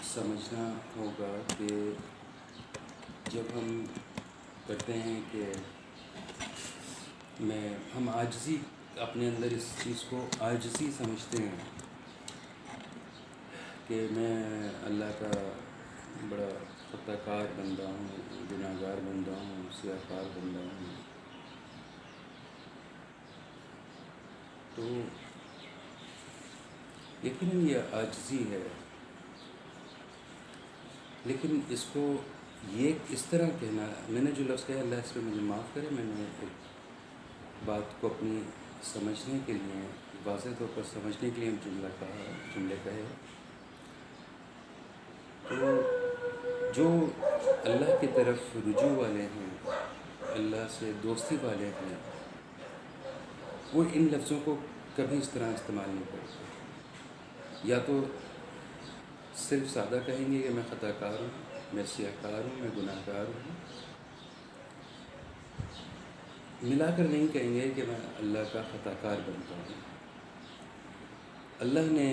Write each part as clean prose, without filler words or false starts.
سمجھنا ہوگا کہ جب ہم کرتے ہیں کہ ہم عاجزی اپنے اندر اس چیز کو عاجزی سمجھتے ہیں کہ میں اللہ کا بڑا خطا کار بندہ ہوں، گناہ گار بندہ ہوں، سیاہ کار بندہ ہوں. تو یقیناً یہ عاجزی ہے، لیکن اس کو یہ اس طرح کہنا، میں نے جو لفظ کہا اللہ اس پہ مجھے معاف کرے، میں نے ایک بات کو اپنی سمجھنے کے لیے، واضح طور پر سمجھنے کے لیے جملے کہے. تو جو اللہ کی طرف رجوع والے ہیں، اللہ سے دوستی والے ہیں، وہ ان لفظوں کو کبھی اس طرح استعمال نہیں کرتے. یا تو صرف سادہ کہیں گے کہ میں خطا کار ہوں، میں سیاہ کار ہوں، میں گناہ گار ہوں، ملا کر نہیں کہیں گے کہ میں اللہ کا خطا کار بنتا ہوں. اللہ نے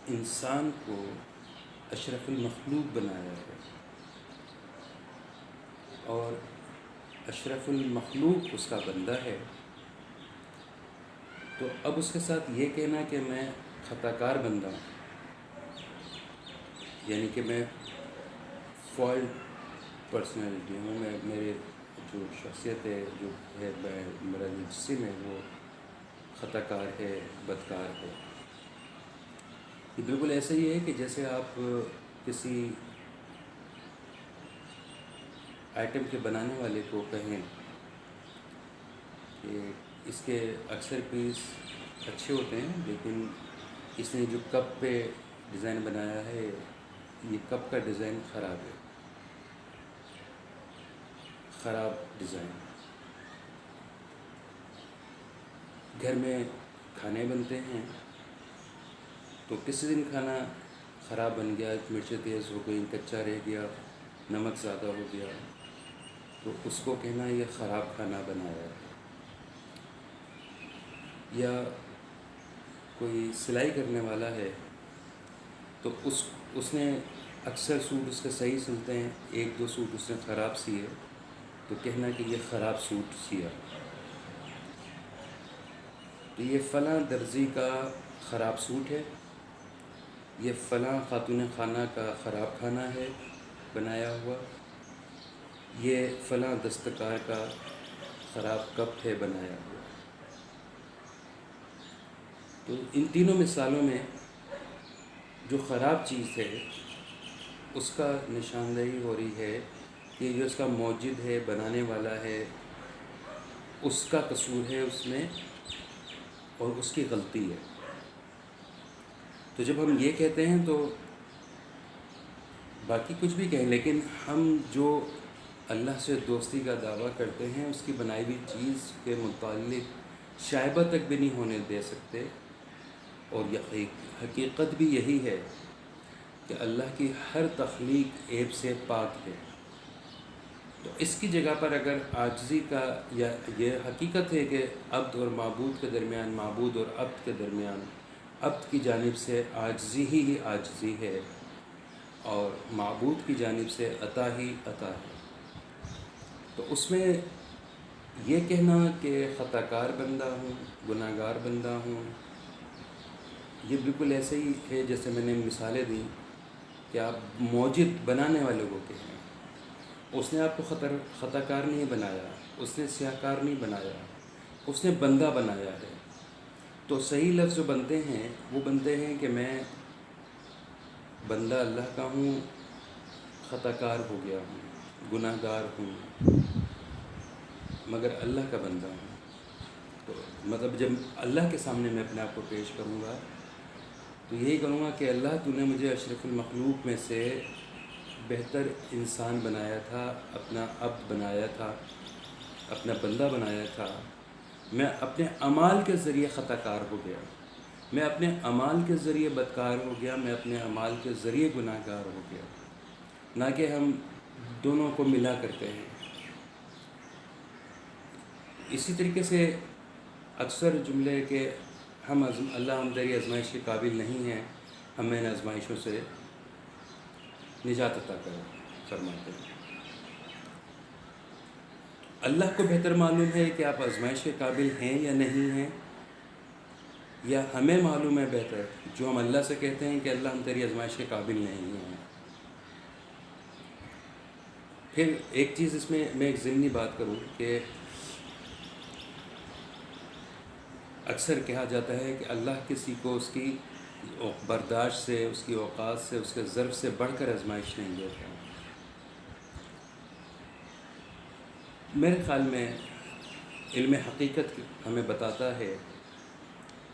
انسان کو اشرف المخلوق بنایا ہے، اور اشرف المخلوق اس کا بندہ ہے. تو اب اس کے ساتھ یہ کہنا کہ میں خطا کار بندہ ہوں، یعنی کہ میں فالٹ پرسنالٹی ہوں، میرے جو شخصیت ہے، جو ہے میرا جو جسم ہے، وہ خطا کار ہے، بدکار ہے. یہ بالکل ایسا ہی ہے کہ جیسے آپ کسی آئٹم کے بنانے والے کو کہیں کہ اس کے اکثر پیس اچھے ہوتے ہیں، لیکن اس نے جو کپ پہ ڈیزائن بنایا ہے، یہ کپ کا ڈیزائن خراب ہے، خراب ڈیزائن. گھر میں کھانے بنتے ہیں، تو کسی دن کھانا خراب بن گیا، مرچیں تیز ہو گئی، کچا رہ گیا، نمک زیادہ ہو گیا، تو اس کو کہنا یہ خراب کھانا بنایا ہے. یا کوئی سلائی کرنے والا ہے، تو اس نے اکثر سوٹ اس کے صحیح سلتے ہیں، ایک دو سوٹ اس نے خراب سیے، تو کہنا کہ یہ خراب سوٹ سیا. تو یہ فلاں درزی کا خراب سوٹ ہے، یہ فلاں خاتون خانہ کا خراب کھانا ہے بنایا ہوا، یہ فلاں دستکار کا خراب کپ ہے بنایا ہوا. تو ان تینوں مثالوں میں جو خراب چیز ہے اس کا نشاندہی ہو رہی ہے کہ جو اس کا موجد ہے، بنانے والا ہے، اس کا قصور ہے اس میں، اور اس کی غلطی ہے. تو جب ہم یہ کہتے ہیں تو باقی کچھ بھی کہیں، لیکن ہم جو اللہ سے دوستی کا دعویٰ کرتے ہیں اس کی بنائی ہوئی چیز کے متعلق شائبہ تک بھی نہیں ہونے دے سکتے. اور حقیقت بھی یہی ہے کہ اللہ کی ہر تخلیق عیب سے پاک ہے. تو اس کی جگہ پر اگر عاجزی کا، یا یہ حقیقت ہے کہ عبد اور معبود کے درمیان، معبود اور عبد کے درمیان، عبد کی جانب سے عاجزی ہی عاجزی ہے، اور معبود کی جانب سے عطا ہی عطا ہے. تو اس میں یہ کہنا کہ خطا کار بندہ ہوں، گناہ گار بندہ ہوں، یہ بالکل ایسے ہی ہے جیسے میں نے مثالیں دیں کہ آپ موجد بنانے والے کو کہیں، اس نے آپ کو خطا کار نہیں بنایا، اس نے سیاہ کار نہیں بنایا، اس نے بندہ بنایا ہے. تو صحیح لفظ جو بنتے ہیں وہ بنتے ہیں کہ میں بندہ اللہ کا ہوں، خطا کار ہو گیا ہوں، گناہ گار ہوں، مگر اللہ کا بندہ ہوں. تو مطلب جب اللہ کے سامنے میں اپنے آپ کو پیش کروں گا تو یہی کروں گا کہ اللہ تو نے مجھے اشرف المخلوق میں سے بہتر انسان بنایا تھا، اپنا عبد بنایا تھا، اپنا بندہ بنایا تھا. میں اپنے اعمال کے ذریعے خطا کار ہو گیا، میں اپنے اعمال کے ذریعے بدکار ہو گیا، میں اپنے اعمال کے ذریعے گناہ گار ہو گیا. نہ کہ ہم دونوں کو ملا کرتے ہیں. اسی طریقے سے اکثر جملے کہ اللہ ہم تیری آزمائش کے قابل نہیں ہیں، ہمیں ان آزمائشوں سے نجات عطا فرماتے ہیں۔ اللہ کو بہتر معلوم ہے کہ آپ آزمائش کے قابل ہیں یا نہیں ہیں، یا ہمیں معلوم ہے بہتر جو ہم اللہ سے کہتے ہیں کہ اللہ ہم تیری آزمائش کے قابل نہیں ہیں۔ پھر ایک چیز اس میں ایک ضمنی بات کروں کہ اکثر کہا جاتا ہے کہ اللہ کسی کو اس کی برداشت سے، اس کی اوقات سے، اس کے ظرف سے بڑھ کر آزمائش نہیں دیتا۔ میرے خیال میں علم حقیقت ہمیں بتاتا ہے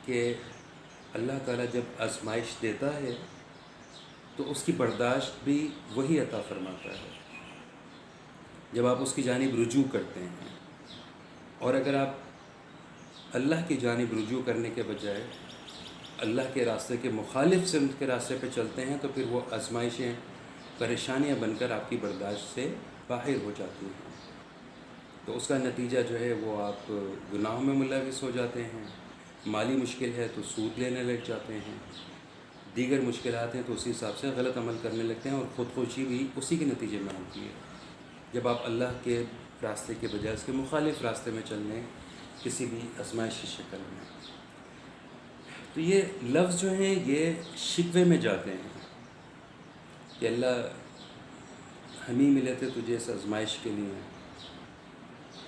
کہ اللہ تعالیٰ جب آزمائش دیتا ہے تو اس کی برداشت بھی وہی عطا فرماتا ہے جب آپ اس کی جانب رجوع کرتے ہیں۔ اور اگر آپ اللہ کی جانب رجوع کرنے کے بجائے اللہ کے راستے کے مخالف سمت کے راستے پہ چلتے ہیں تو پھر وہ آزمائشیں پریشانیاں بن کر آپ کی برداشت سے باہر ہو جاتی ہیں۔ تو اس کا نتیجہ جو ہے وہ آپ گناہوں میں ملوث ہو جاتے ہیں، مالی مشکل ہے تو سود لینے لگ جاتے ہیں، دیگر مشکلات ہیں تو اسی حساب سے غلط عمل کرنے لگتے ہیں، اور خودکشی بھی اسی کے نتیجے میں ہوتی ہے جب آپ اللہ کے راستے کے بجائے اس کے مخالف راستے میں چل رہے ہیں کسی بھی آزمائش کی شکل میں۔ تو یہ لفظ جو ہیں یہ شکوے میں جاتے ہیں کہ اللہ ہم ہی ملے تھے تجھے اس آزمائش کے لیے،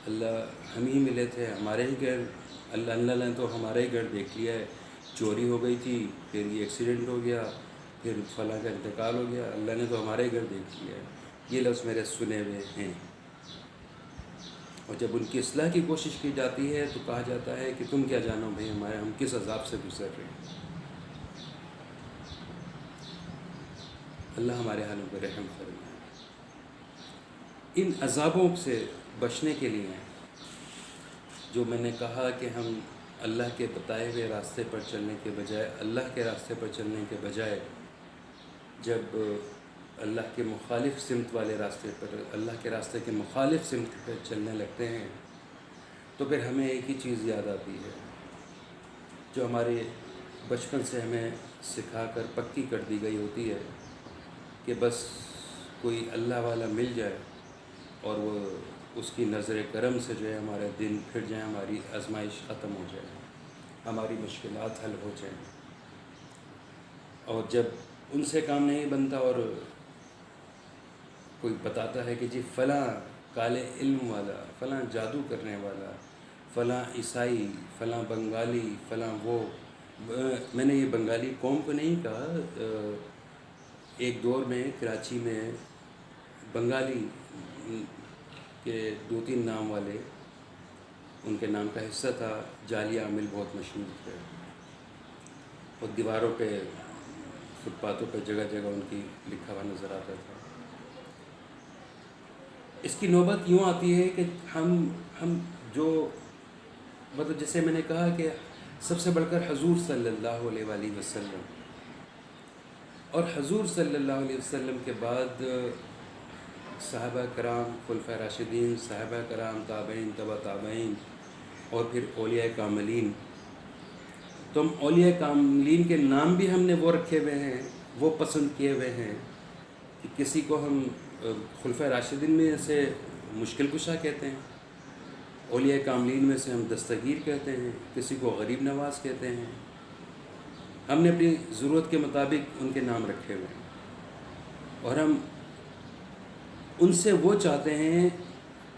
اللہ ہم ہی ملے تھے، ہمارے ہی گھر، اللہ نے تو ہمارا ہی گھر دیکھ لیا ہے، چوری ہو گئی تھی، پھر یہ ایکسیڈنٹ ہو گیا، پھر فلاں کا انتقال ہو گیا، اللہ نے تو ہمارا ہی گھر دیکھ لیا ہے۔ یہ لفظ میرے سنے ہوئے ہیں، اور جب ان کی اصلاح کی کوشش کی جاتی ہے تو کہا جاتا ہے کہ تم کیا جانو بھائی ہم کس عذاب سے گزر رہے ہیں۔ اللہ ہمارے حالوں پر رحم فرمائے۔ ان عذابوں سے بچنے کے لیے جو میں نے کہا کہ ہم اللہ کے بتائے ہوئے راستے پر چلنے کے بجائے، اللہ کے راستے پر چلنے کے بجائے جب اللہ کے مخالف سمت والے راستے پر، اللہ کے راستے کے مخالف سمت پر چلنے لگتے ہیں تو پھر ہمیں ایک ہی چیز یاد آتی ہے جو ہمارے بچپن سے ہمیں سکھا کر پکی کر دی گئی ہوتی ہے کہ بس کوئی اللہ والا مل جائے اور وہ اس کی نظر کرم سے جو ہے ہمارے دن پھر جائیں، ہماری آزمائش ختم ہو جائے، ہماری مشکلات حل ہو جائیں۔ اور جب ان سے کام نہیں بنتا اور کوئی بتاتا ہے کہ جی فلاں کالے علم والا، فلاں جادو کرنے والا، فلاں عیسائی، فلاں بنگالی، فلاں وہ، میں نے یہ بنگالی قوم کو نہیں کہا، ایک دور میں کراچی میں بنگالی کے 2-3 نام والے، ان کے نام کا حصہ تھا، جعلی عامل بہت مشہور تھے، اور دیواروں پہ، فٹ پاتھوں پہ جگہ جگہ ان کی لکھا ہوا نظر آتا تھا۔ اس کی نوبت یوں آتی ہے کہ ہم جو مطلب جیسے میں نے کہا کہ سب سے بڑھ کر حضور صلی اللہ علیہ وآلہ وسلم، اور حضور صلی اللہ علیہ وسلم کے بعد صحابہ کرام، خلفائے راشدین، صحابہ کرام، تابعین، تبع تابعین، اور پھر اولیاء کاملین۔ تو ہم اولیاء کاملین کے نام بھی ہم نے وہ رکھے ہوئے ہیں، وہ پسند کیے ہوئے ہیں کہ کسی کو ہم خلفائے راشدین میں سے مشکل کشا کہتے ہیں، اولیاء کاملین میں سے ہم دستگیر کہتے ہیں، کسی کو غریب نواز کہتے ہیں۔ ہم نے اپنی ضرورت کے مطابق ان کے نام رکھے ہوئے ہیں، اور ہم ان سے وہ چاہتے ہیں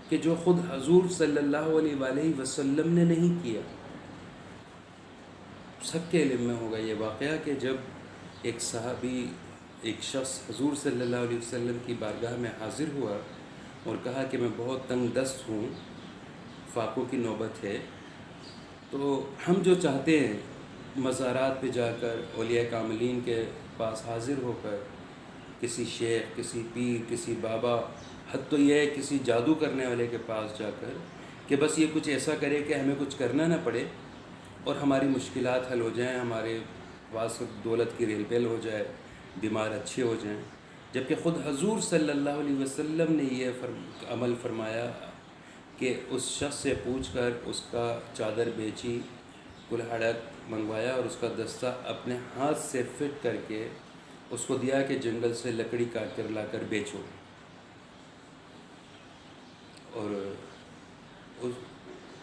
کہ جو خود حضور صلی اللہ علیہ وآلہ وسلم نے نہیں کیا۔ سب کے علم میں ہوگا یہ واقعہ کہ جب ایک صحابی، ایک شخص حضور صلی اللہ علیہ وسلم کی بارگاہ میں حاضر ہوا اور کہا کہ میں بہت تنگ دست ہوں، فاقوں کی نوبت ہے، تو ہم جو چاہتے ہیں مزارات پہ جا کر، اولیاء کاملین کے پاس حاضر ہو کر، کسی شیخ، کسی پیر، کسی بابا، حد تو یہ ہے کسی جادو کرنے والے کے پاس جا کر کہ بس یہ کچھ ایسا کرے کہ ہمیں کچھ کرنا نہ پڑے اور ہماری مشکلات حل ہو جائیں، ہمارے پاس دولت کی ریل پیل ہو جائے، بیمار اچھے ہو جائیں، جبکہ خود حضور صلی اللہ علیہ وسلم نے یہ عمل فرمایا کہ اس شخص سے پوچھ کر اس کا چادر بیچی، کلہاڑا منگوایا اور اس کا دستہ اپنے ہاتھ سے فٹ کر کے اس کو دیا کہ جنگل سے لکڑی کاٹ کر لا کر بیچو، اور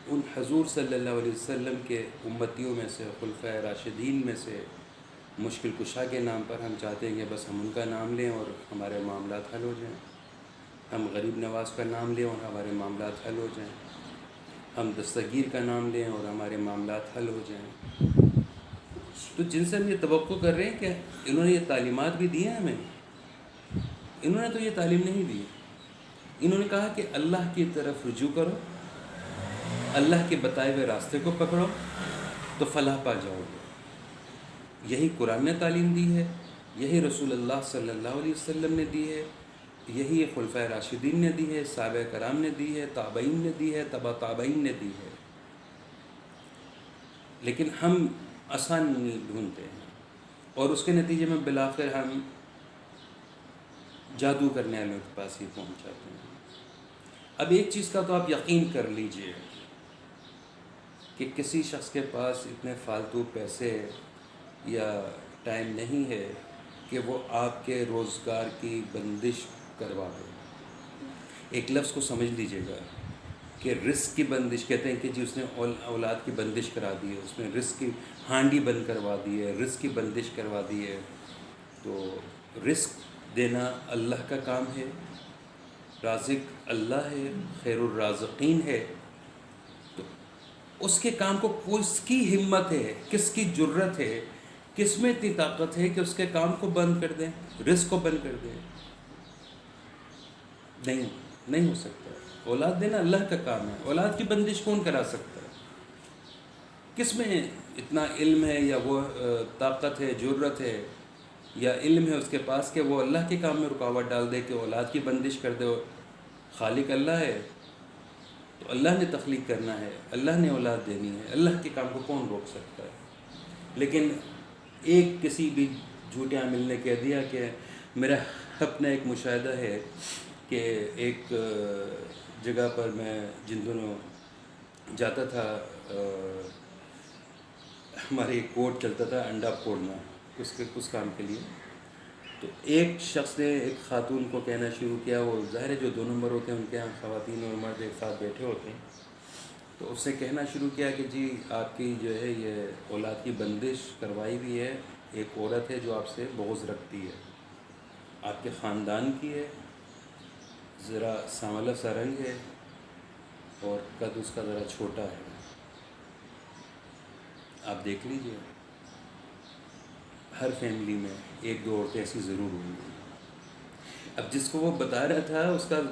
ان حضور صلی اللہ علیہ وسلم کے امتیوں میں سے، خلفائے راشدین میں سے مشکل کشا کے نام پر ہم چاہتے ہیں کہ بس ہم ان کا نام لیں اور ہمارے معاملات حل ہو جائیں، ہم غریب نواز کا نام لیں اور ہمارے معاملات حل ہو جائیں، ہم دستگیر کا نام لیں اور ہمارے معاملات حل ہو جائیں۔ تو جن سے ہم یہ توقع کر رہے ہیں کہ انہوں نے یہ تعلیمات بھی دی ہیں ہمیں، انہوں نے تو یہ تعلیم نہیں دی۔ انہوں نے کہا کہ اللہ کی طرف رجوع کرو، اللہ کے بتائے ہوئے راستے کو پکڑو تو فلاح پا جاؤ گے۔ یہی قرآن نے تعلیم دی ہے، یہی رسول اللہ صلی اللہ علیہ وسلم نے دی ہے، یہی خلفائے راشدین نے دی ہے، صحابہ کرام نے دی ہے، تابعین نے دی ہے، تبع تابعین نے دی ہے۔ لیکن ہم آسانی ڈھونڈتے ہیں اور اس کے نتیجے میں بالآخر ہم جادو کرنے والوں کے پاس ہی پہنچ جاتے ہیں۔ اب ایک چیز کا تو آپ یقین کر لیجئے کہ کسی شخص کے پاس اتنے فالتو پیسے یا ٹائم نہیں ہے کہ وہ آپ کے روزگار کی بندش کروا دے۔ ایک لفظ کو سمجھ لیجئے گا کہ رزق کی بندش کہتے ہیں کہ جی اس نے اولاد کی بندش کرا دی ہے، اس نے رزق کی ہانڈی بند کروا دی ہے، رزق کی بندش کروا دی ہے۔ تو رزق دینا اللہ کا کام ہے، رازق اللہ ہے، خیر الرازقین ہے۔ تو اس کے کام کو کس کی ہمت ہے، کس کی جرت ہے، کس میں اتنی طاقت ہے کہ اس کے کام کو بند کر دیں، رزق کو بند کر دیں؟ نہیں ہو سکتا۔ اولاد دینا اللہ کا کام ہے، اولاد کی بندش کون کرا سکتا ہے؟ کس میں اتنا علم ہے یا وہ طاقت ہے، جرت ہے یا علم ہے اس کے پاس کہ وہ اللہ کے کام میں رکاوٹ ڈال دے کہ اولاد کی بندش کر دے؟ خالق اللہ ہے تو اللہ نے تخلیق کرنا ہے، اللہ نے اولاد دینی ہے، اللہ کے کام کو کون روک سکتا ہے؟ لیکن ایک کسی بھی جھوٹے عامل نے کہہ دیا کہ میرا اپنا ایک مشاہدہ ہے کہ ایک جگہ پر میں جن دنوں جاتا تھا، ہمارے ایک کوڈ چلتا تھا انڈا پھوڑنا، اس کام کے لیے۔ تو ایک شخص نے ایک خاتون کو کہنا شروع کیا، وہ ظاہر ہے جو 2 نمبر ہوتے ہیں ان کے یہاں خواتین اور مرد ایک ساتھ بیٹھے ہوتے ہیں، تو اس سے کہنا شروع کیا کہ جی آپ کی جو ہے یہ اولاد کی بندش کروائی ہوئی ہے، ایک عورت ہے جو آپ سے بغض رکھتی ہے، آپ کے خاندان کی ہے، ذرا سانولا سا رنگ ہے اور قد اس کا ذرا چھوٹا ہے، آپ دیکھ لیجئے ہر فیملی میں 1-2 عورتیں ایسی ضرور ہوں گی۔ اب جس کو وہ بتا رہا تھا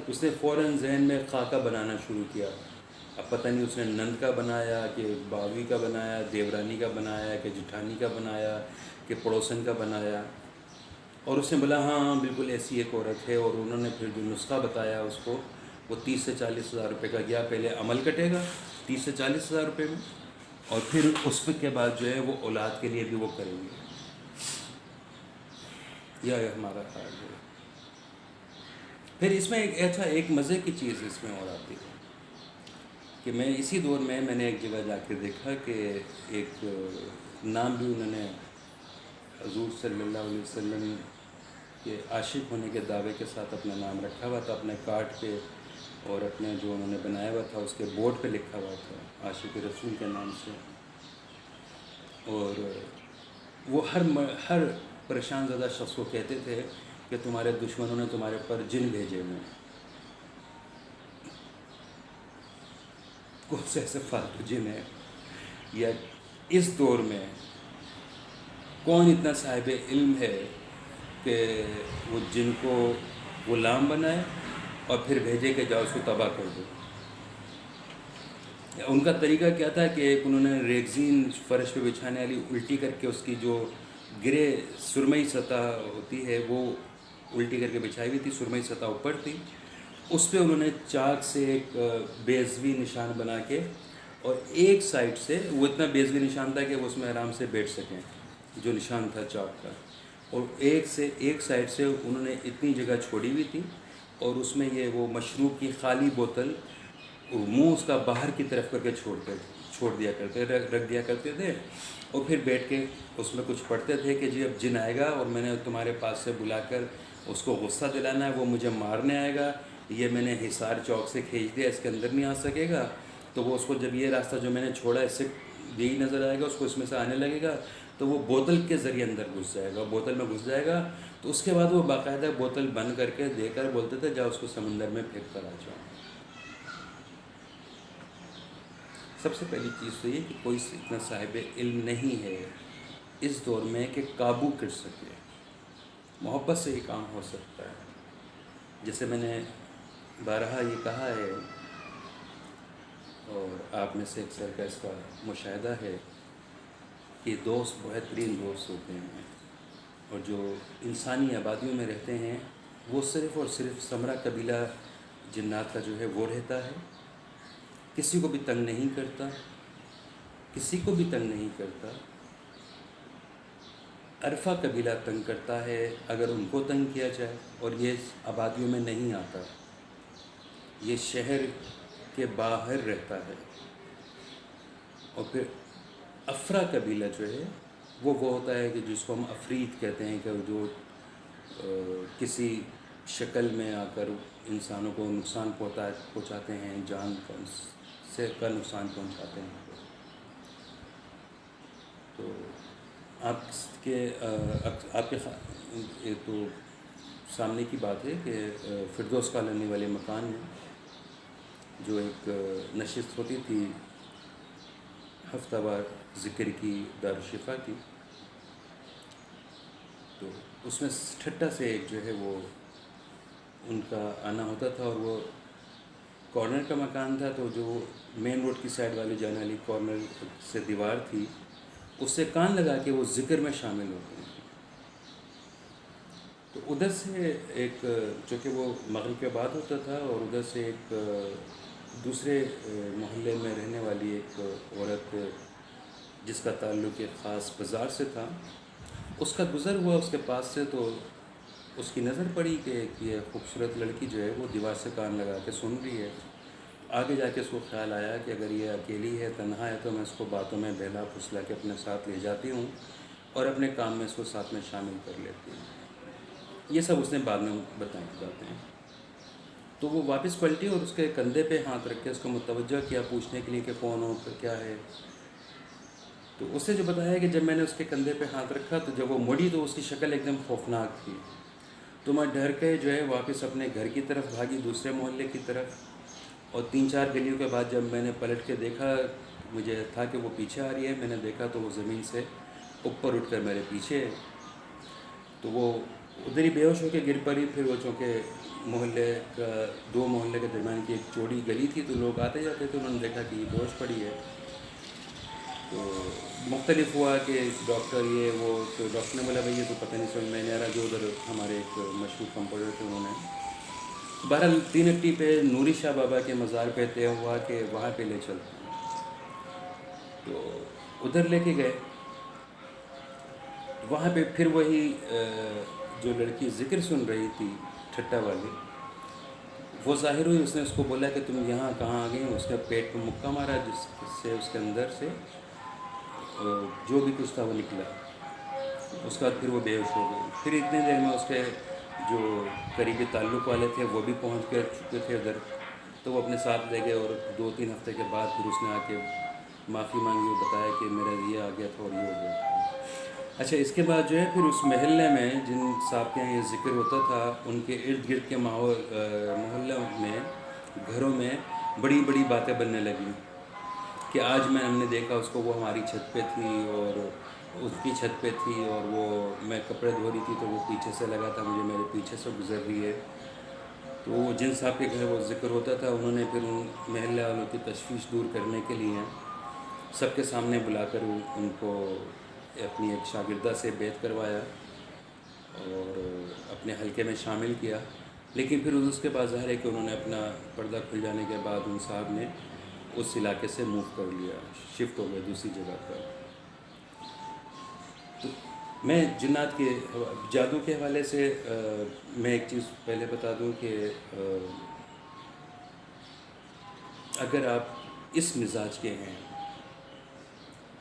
اس نے فوراً ذہن میں خاکہ بنانا شروع کیا۔ اب پتہ نہیں اس نے نند کا بنایا کہ باوی کا بنایا، دیورانی کا بنایا کہ جٹھانی کا بنایا کہ پڑوسن کا بنایا، اور اس نے بولا ہاں بالکل ایسی ایک عورت ہے، اور انہوں نے پھر جو نسخہ بتایا اس کو، وہ 30 سے 40 ہزار روپے کا گیا۔ پہلے عمل کٹے گا 30 سے 40 ہزار روپے میں، اور پھر اس کے بعد جو ہے وہ اولاد کے لیے بھی وہ کریں گے۔ یہ ہمارا خیال ہے۔ پھر اس میں ایک مزے کی چیز اس میں اور آتی ہے کہ میں اسی دور میں نے ایک جگہ جا کے دیکھا کہ ایک نام بھی انہوں نے حضور صلی اللہ علیہ وسلم کے عاشق ہونے کے دعوے کے ساتھ اپنا نام رکھا ہوا تھا اپنے کارڈ پہ، اور اپنے جو انہوں نے بنایا ہوا تھا اس کے بورڈ پہ لکھا ہوا تھا عاشق رسول کے نام سے۔ اور وہ ہر پریشان زدہ شخص کو کہتے تھے کہ تمہارے دشمنوں نے تمہارے پر جن بھیجے ہوئے ہیں۔ کون سے ایسے فالتو جن ہیں، یا اس دور میں کون اتنا صاحب علم ہے کہ وہ جن کو غلام بنائے اور پھر بھیجے کہ جاؤ اس کو تباہ کر دو؟ ان کا طریقہ کیا تھا کہ ایک انہوں نے ریگزین فرش پہ بچھانے والی الٹی کر کے اس کی جو گرے سرمئی سطح ہوتی ہے وہ الٹی کر کے بچھائی ہوئی تھی، سرمئی سطح اوپر تھی، اس پہ انہوں نے چاک سے ایک بیضوی نشان بنا کے، اور ایک سائڈ سے وہ اتنا بیضوی نشان تھا کہ وہ اس میں آرام سے بیٹھ سکیں، جو نشان تھا چاک کا، اور ایک سائڈ سے انہوں نے اتنی جگہ چھوڑی ہوئی تھی، اور اس میں یہ وہ مشروب کی خالی بوتل منہ اس کا باہر کی طرف کر کے چھوڑ دیا کرتے رکھ دیا کرتے تھے، اور پھر بیٹھ کے اس میں کچھ پڑھتے تھے کہ جی اب جن آئے گا اور میں نے تمہارے پاس سے بلا کر اس کو غصہ دلانا ہے، وہ مجھے مارنے آئے گا، یہ میں نے حصار چوک سے کھینچ دیا، اس کے اندر نہیں آ سکے گا، تو وہ اس کو جب یہ راستہ جو میں نے چھوڑا اس سے یہی نظر آئے گا، اس کو اس میں سے آنے لگے گا، تو وہ بوتل کے ذریعے اندر گھس جائے گا، بوتل میں گھس جائے گا، تو اس کے بعد وہ باقاعدہ بوتل بند کر کے دے کر بولتے تھے جا اس کو سمندر میں پھینک کر آ جاؤ۔ سب سے پہلی چیز تو یہ کہ کوئی اتنا صاحب علم نہیں ہے اس دور میں کہ قابو کر سکے، محبت سے ہی کام ہو سکتا ہے۔ جیسے میں نے بارہا یہ کہا ہے، اور آپ میں سے اکثر کا اس کا مشاہدہ ہے کہ دوست بہترین دوست ہوتے ہیں، اور جو انسانی آبادیوں میں رہتے ہیں وہ صرف اور صرف سمرا قبیلہ جنات کا جو ہے وہ رہتا ہے، کسی کو بھی تنگ نہیں کرتا، کسی کو بھی تنگ نہیں کرتا۔ عرفہ قبیلہ تنگ کرتا ہے اگر ان کو تنگ کیا جائے، اور یہ آبادیوں میں نہیں آتا، یہ شہر کے باہر رہتا ہے۔ اور پھر افرا قبیلہ جو ہے وہ ہوتا ہے کہ جس کو ہم افریت کہتے ہیں، کہ جو کسی شکل میں آ کر انسانوں کو نقصان پہنچاتے ہیں، جان کا نقصان پہنچاتے ہیں۔ تو آپ کے یہ تو سامنے کی بات ہے کہ فردوس کالونی والے مکان میں جو ایک نشست ہوتی تھی ہفتہ وار ذکر کی، دارالشفا کی، تو اس میں ٹھٹا سے ایک جو ہے وہ ان کا آنا ہوتا تھا، اور وہ کارنر کا مکان تھا، تو جو مین روڈ کی سائڈ والی جانے والی کارنر سے دیوار تھی، اس سے کان لگا کے وہ ذکر میں شامل ہوتے ہیں۔ تو ادھر سے ایک، چونکہ وہ مغرب کے بعد ہوتا تھا، اور ادھر سے ایک دوسرے محلے میں رہنے والی ایک عورت جس کا تعلق ایک خاص بازار سے تھا، اس کا گزر ہوا اس کے پاس سے، تو اس کی نظر پڑی کہ یہ خوبصورت لڑکی جو ہے وہ دیوار سے کان لگا کے سن رہی ہے۔ آگے جا کے اس کو خیال آیا کہ اگر یہ اکیلی ہے، تنہا ہے، تو میں اس کو باتوں میں بہلا پھسلا کے اپنے ساتھ لے جاتی ہوں اور اپنے کام میں اس کو ساتھ میں شامل کر لیتی ہوں۔ یہ سب اس نے بعد میں بتائیں باتیں۔ تو وہ واپس پلٹی اور اس کے کندھے پہ ہاتھ رکھ کے اس کو متوجہ کیا پوچھنے کے لیے کہ کون ہو، کیا ہے۔ تو اس سے جو بتایا کہ جب میں نے اس کے کندھے پہ ہاتھ رکھا تو جب وہ مڑی تو اس کی شکل ایک دم خوفناک تھی، تو میں ڈر کے جو ہے واپس اپنے گھر کی طرف بھاگی، دوسرے محلے کی طرف، اور 3-4 گلیوں کے بعد جب میں نے پلٹ کے دیکھا، مجھے تھا کہ وہ پیچھے آ رہی ہے، میں نے دیکھا تو وہ زمین سے اوپر اٹھ کر میرے پیچھے ہے۔ تو وہ ادھر ہی بے ہوش ہو کے گر پڑی۔ پھر وہ چونکہ محلے کا 2 محلے کے درمیان کی ایک چوڑی گلی تھی، تو لوگ آتے جاتے تھے، انہوں نے دیکھا کہ یہ بے ہوش پڑی ہے۔ تو مختلف ہوا کہ ڈاکٹر یہ وہ، تو ڈاکٹر نے بولا بھائی یہ تو پتہ نہیں سمجھ میں نہیں آ رہا، جو ادھر ہمارے ایک مشہور کمپاؤنڈر تھے انہوں نے بہرحال 3 اٹی پہ نوری شاہ بابا کے مزار پہ طے ہوا کہ وہاں پہ لے چلتے ہیں۔ تو ادھر لے کے گئے، وہاں پہ پھر وہی جو لڑکی ذکر سن رہی تھی ٹھٹا والی، وہ ظاہر ہوئی، اس نے اس کو بولا کہ تم یہاں کہاں آ گئی ہو، اس کا پیٹ پہ مکہ مارا، جس سے اس کے اندر سے جو بھی کچھ تھا وہ نکلا۔ اس کے بعد پھر وہ بے ہوش ہو گئی۔ پھر اتنے دیر میں اس کے جو قریبی تعلق والے تھے وہ بھی پہنچ کے چکے تھے ادھر، تو وہ اپنے ساتھ لے گئے، اور 2-3 ہفتے کے بعد پھر اس نے آ کے معافی مانگی اور بتایا کہ میرا یہ آ گیا تھا اور یہ ہو گیا تھا۔ اچھا، اس کے بعد جو ہے پھر اس محلے میں جن صاحب کے یہاں یہ ذکر ہوتا تھا، ان کے ارد گرد کے محلوں میں، گھروں میں بڑی بڑی باتیں بننے لگیں کہ آج ہم نے دیکھا اس کو، وہ ہماری چھت پہ تھی اور اس کی چھت پہ تھی، اور وہ میں کپڑے دھو رہی تھی تو وہ پیچھے سے لگا تھا مجھے، میرے پیچھے سے گزر رہی ہے۔ تو وہ جن صاحب کے گھر وہ ذکر ہوتا تھا، انہوں نے پھر ان محلے والوں کی تشویش دور کرنے کے لیے سب کے سامنے بلا کر ان کو اپنی ایک شاگردہ سے بیعت کروایا اور اپنے حلقے میں شامل کیا۔ لیکن پھر اس کے بعد ظاہر ہے کہ انہوں نے اپنا پردہ کھل جانے کے بعد ان صاحب نے اس علاقے سے موو کر لیا، شفٹ ہو گئے دوسری جگہ پر۔ تو میں جنات کے جادو کے حوالے سے میں ایک چیز پہلے بتا دوں کہ اگر آپ اس مزاج کے ہیں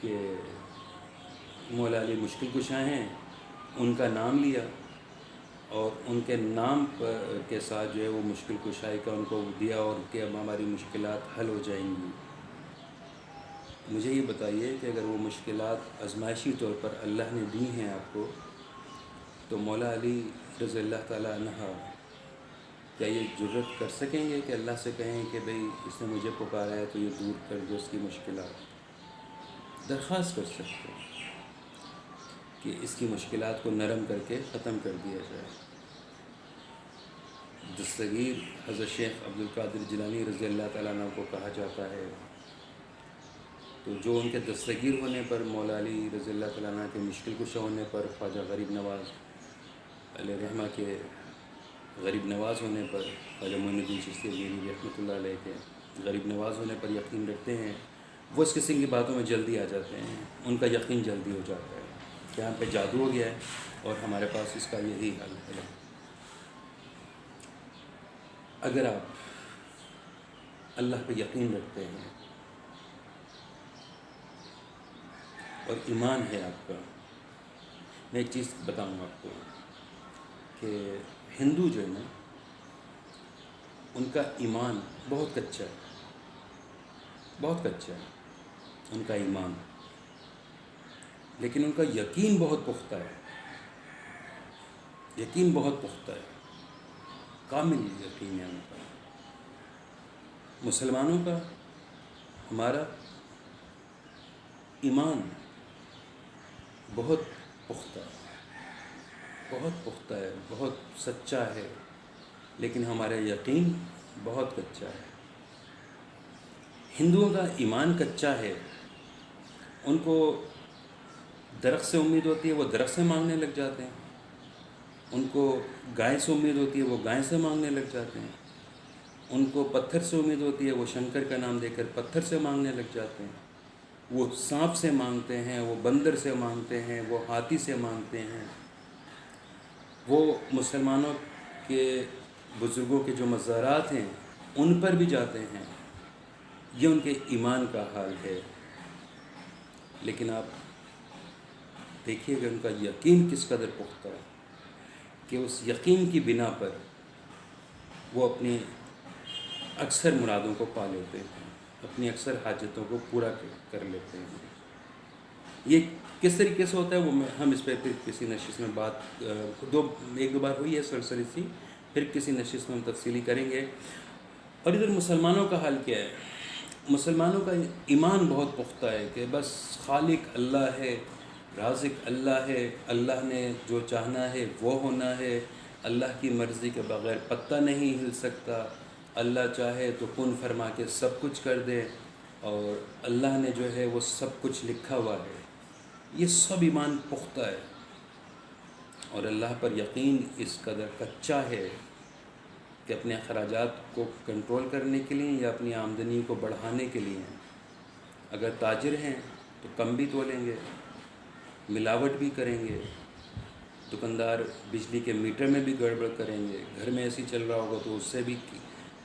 کہ مولا علی مشکل کشا ہیں، ان کا نام لیا اور ان کے نام کے ساتھ جو ہے وہ مشکل کشائی کا ان کو دیا اور کہ اب ہماری مشکلات حل ہو جائیں گی۔ مجھے یہ بتائیے کہ اگر وہ مشکلات آزمائشی طور پر اللہ نے دی ہیں آپ کو، تو مولا علی رضی اللہ تعالیٰ عنہ کیا یہ جرت کر سکیں گے کہ اللہ سے کہیں کہ بھئی اس نے مجھے پکارا ہے تو یہ دور کر دو اس کی مشکلات؟ درخواست کر سکتے ہیں کہ اس کی مشکلات کو نرم کر کے ختم کر دیا جائے۔ دستگیر حضرت شیخ عبد القادر جیلانی رضی اللہ تعالیٰ عنہ کو کہا جاتا ہے، تو جو ان کے دستگیر ہونے پر، مولا علی رضی اللہ تعالیٰ عنہ کے مشکل کشا ہونے پر، خواجہ غریب نواز علیہ رحمہ کے غریب نواز ہونے پر، خواجہ معین الدین چشتی جیلانی رحمۃ اللہ علیہ کے غریب نواز ہونے پر یقین رکھتے ہیں، وہ اس قسم کی باتوں میں جلدی آ جاتے ہیں، ان کا یقین جلدی ہو جاتا ہے کہ یہاں پہ جادو ہو گیا ہے اور ہمارے پاس اس کا یہی حل ہے۔ اگر آپ اللہ پہ یقین رکھتے ہیں اور ایمان ہے آپ کا، میں ایک چیز بتاؤں آپ کو کہ ہندو جو ہے نا، ان کا ایمان بہت کچا ہے، بہت کچا ہے ان کا ایمان، لیکن ان کا یقین بہت پختہ ہے، یقین بہت پختہ ہے، کامل یقین ہے ان کا۔ مسلمانوں کا، ہمارا ایمان بہت پختہ ہے، بہت پختہ ہے، بہت سچا ہے، لیکن ہمارا یقین بہت کچا ہے۔ ہندوؤں کا ایمان کچا ہے، ان کو درخت سے امید ہوتی ہے، وہ درخت سے مانگنے لگ جاتے ہیں، ان کو گائے سے امید ہوتی ہے، وہ گائے سے مانگنے لگ جاتے ہیں، ان کو پتھر سے امید ہوتی ہے، وہ شنکر کا نام دے کر پتھر سے مانگنے لگ جاتے ہیں، وہ سانپ سے مانگتے ہیں، وہ بندر سے مانگتے ہیں، وہ ہاتھی سے مانگتے ہیں، وہ مسلمانوں کے بزرگوں کے جو مزارات ہیں ان پر بھی جاتے ہیں۔ یہ ان کے ایمان کا حال ہے، لیکن آپ دیکھیے کہ ان کا یقین کس قدر پختہ ہے کہ اس یقین کی بنا پر وہ اپنی اکثر مرادوں کو پا لیتے ہیں، اپنی اکثر حاجتوں کو پورا کر لیتے ہیں۔ یہ کس طریقے سے ہوتا ہے وہ ہم اس پہ پھر کسی نشست میں بات ایک دو بار ہوئی ہے سرسری سی، پھر کسی نشست میں ہم تفصیلی کریں گے۔ اور ادھر مسلمانوں کا حال کیا ہے؟ مسلمانوں کا ایمان بہت پختہ ہے کہ بس خالق اللہ ہے، رازق اللہ ہے، اللہ نے جو چاہنا ہے وہ ہونا ہے، اللہ کی مرضی کے بغیر پتہ نہیں ہل سکتا، اللہ چاہے تو کن فرما کے سب کچھ کر دے، اور اللہ نے جو ہے وہ سب کچھ لکھا ہوا ہے۔ یہ سب ایمان پختہ ہے، اور اللہ پر یقین اس قدر کچا ہے کہ اپنے اخراجات کو کنٹرول کرنے کے لیے یا اپنی آمدنی کو بڑھانے کے لیے، اگر تاجر ہیں تو کم بھی تولیں گے، ملاوٹ بھی کریں گے، دکاندار بجلی کے میٹر میں بھی گڑبڑ کریں گے، گھر میں ایسی چل رہا ہوگا تو اس سے بھی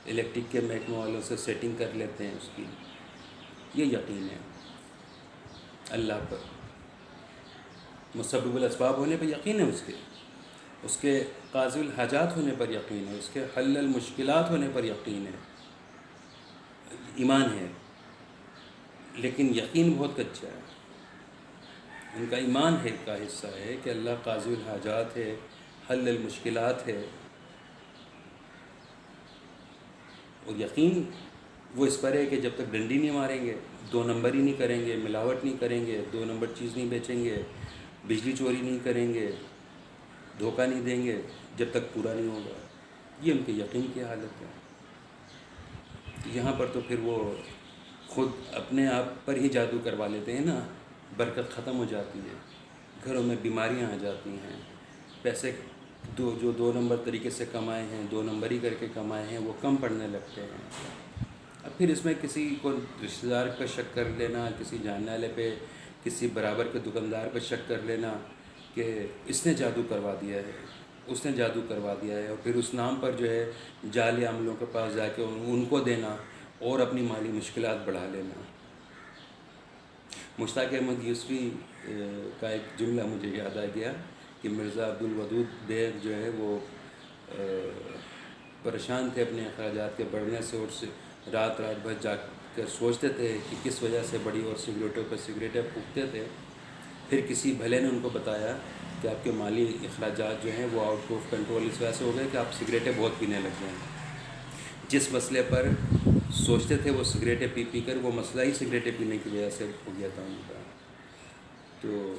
الیکٹرک کے محکمہ والوں سے سیٹنگ کر لیتے ہیں اس کی۔ یہ یقین ہے اللہ پر، مسبب الاسباب ہونے پر یقین ہے اس کے قاضی الحاجات ہونے پر یقین ہے، اس کے حل المشکلات ہونے پر یقین ہے، ایمان ہے، لیکن یقین بہت کچا ہے۔ ان کا ایمان ہے کا حصہ ہے کہ اللہ قاضی الحاجات ہے، حل المشکلات ہے، اور یقین وہ اس پر ہے کہ جب تک ڈنڈی نہیں ماریں گے، دو نمبر ہی نہیں کریں گے، ملاوٹ نہیں کریں گے، دو نمبر چیز نہیں بیچیں گے، بجلی چوری نہیں کریں گے، دھوکہ نہیں دیں گے، جب تک پورا نہیں ہوگا۔ یہ ان کے یقین کی حالت ہے۔ یہاں پر تو پھر وہ خود اپنے آپ پر ہی جادو کروا لیتے ہیں نا، برکت ختم ہو جاتی ہے، گھروں میں بیماریاں آ جاتی ہیں، پیسے جو دو نمبر طریقے سے کمائے ہیں، دو نمبر ہی کر کے کمائے ہیں، وہ کم پڑنے لگتے ہیں۔ اب پھر اس میں کسی کو رشتہ دار پہ شک کر لینا، کسی جاننے والے پہ، کسی برابر کے دکاندار پہ شک کر لینا کہ اس نے جادو کروا دیا ہے، اس نے جادو کروا دیا ہے، اور پھر اس نام پر جو ہے جعلی عاملوں کے پاس جا کے ان کو دینا اور اپنی مالی مشکلات بڑھا لینا۔ مشتاق احمد یوسفی کا ایک جملہ مجھے یاد آ گیا کہ مرزا عبدالودود بیگ جو ہے وہ پریشان تھے اپنے اخراجات کے بڑھنے سے، اور رات بھر جا کر سوچتے تھے کہ کس وجہ سے بڑی، اور سگریٹوں پر سگریٹیں پھونکتے تھے۔ پھر کسی بھلے نے ان کو بتایا کہ آپ کے مالی اخراجات جو ہیں وہ آؤٹ آف کنٹرول اس وجہ سے ہو گئے کہ آپ سگریٹیں بہت پینے لگ گئے ہیں۔ جس مسئلے پر سوچتے تھے وہ سگریٹیں پی پی کر، وہ مسئلہ ہی سگریٹیں پینے کی وجہ سے ہو گیا تھا ان کا۔ تو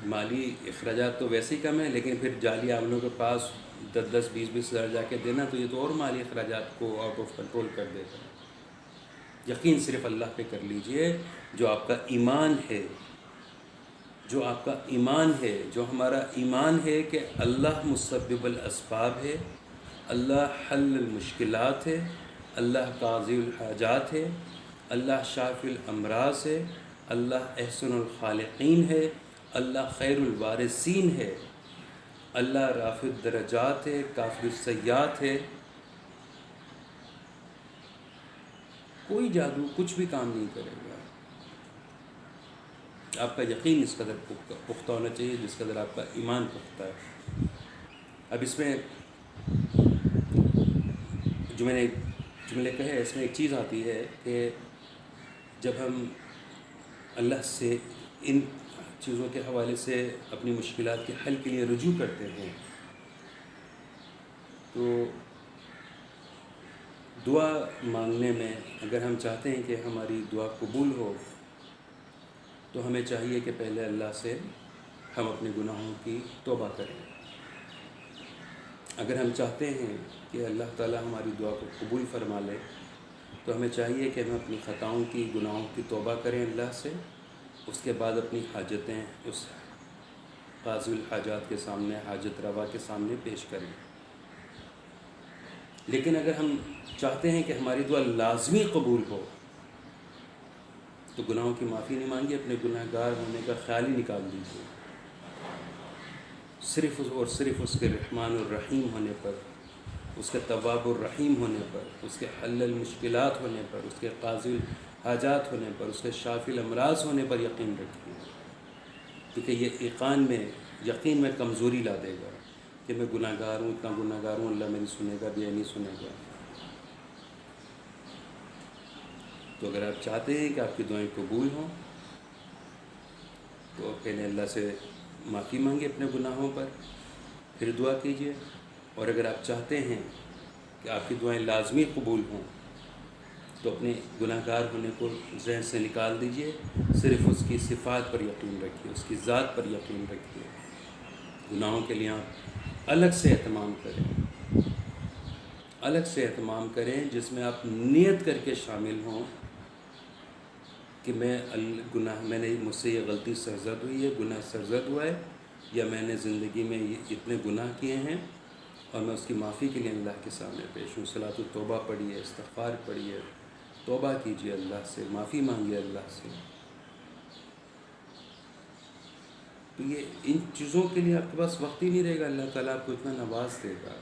مالی اخراجات تو ویسے ہی کم ہیں، لیکن پھر جعلی عاملوں کے پاس 10-20 ہزار جا کے دینا، تو یہ تو اور مالی اخراجات کو آؤٹ آف کنٹرول کر دیتا ہے۔ یقین صرف اللہ پہ کر لیجئے، جو آپ کا ایمان ہے، جو آپ کا ایمان ہے، جو ہمارا ایمان ہے کہ اللہ مسبب الاسباب ہے، اللہ حل المشکلات ہے، اللہ قاضی الحاجات ہے، اللہ شافی الامراض ہے، اللہ احسن الخالقین ہے، اللہ خیر الوارثین ہے، اللہ رافع الدرجات ہے، کافی السیئات ہے۔ کوئی جادو کچھ بھی کام نہیں کرے گا۔ آپ کا یقین اس قدر پختہ ہونا چاہیے جس قدر آپ کا ایمان پختہ ہے۔ اب اس میں جو میں نے جملے کہے، اس میں ایک چیز آتی ہے کہ جب ہم اللہ سے ان چیزوں کے حوالے سے اپنی مشکلات کے حل کے لیے رجوع کرتے ہیں، تو دعا مانگنے میں اگر ہم چاہتے ہیں کہ ہماری دعا قبول ہو، تو ہمیں چاہیے کہ پہلے اللہ سے ہم اپنے گناہوں کی توبہ کریں۔ اگر ہم چاہتے ہیں کہ اللہ تعالی ہماری دعا کو قبول فرما لے، تو ہمیں چاہیے کہ ہم اپنی خطاؤں کی، گناہوں کی توبہ کریں اللہ سے، اس کے بعد اپنی حاجتیں اس قاضی الحاجات کے سامنے، حاجت روا کے سامنے پیش کریں۔ لیکن اگر ہم چاہتے ہیں کہ ہماری دعا لازمی قبول ہو، تو گناہوں کی معافی نہیں مانگی، اپنے گناہ گار ہونے کا خیال ہی نکال دیجیے۔ صرف اور صرف اس کے رحمان الرحیم ہونے پر، اس کے تواب الرحیم ہونے پر، اس کے حل المشکلات ہونے پر، اس کے قاضی الحاجات ہونے پر، اس کے شافی الامراض ہونے پر یقین رکھیے، کیونکہ یہ یقین میں کمزوری لا دے گا کہ میں گناہ گار ہوں، اتنا گناہ گار ہوں، اللہ میری سنے گا بھی یا نہیں سنے گا۔ تو اگر آپ چاہتے ہیں کہ آپ کی دعائیں قبول ہوں، تو پہلے اللہ سے معافی مانگے اپنے گناہوں پر، پھر دعا کیجیے۔ اور اگر آپ چاہتے ہیں کہ آپ کی دعائیں لازمی قبول ہوں، تو اپنے گناہ گار ہونے کو ذہن سے نکال دیجیے، صرف اس کی صفات پر یقین رکھیے، اس کی ذات پر یقین رکھیے۔ گناہوں کے لیے آپ الگ سے اہتمام کریں، الگ سے اہتمام کریں، جس میں آپ نیت کر کے شامل ہوں کہ میں نے مجھ سے یہ غلطی سرزد ہوئی ہے، گناہ سرزد ہوا ہے، یا میں نے زندگی میں اتنے گناہ کیے ہیں اور میں اس کی معافی کے لیے اللہ کے سامنے پیش ہوں۔ صلاۃ التوبہ پڑھیے، استغفار پڑھیے، توبہ کیجیے، اللہ سے معافی مانگیے اللہ سے۔ تو یہ ان چیزوں کے لیے آپ کے پاس وقت ہی نہیں رہے گا، اللہ تعالیٰ آپ کو اتنا نواز دے گا۔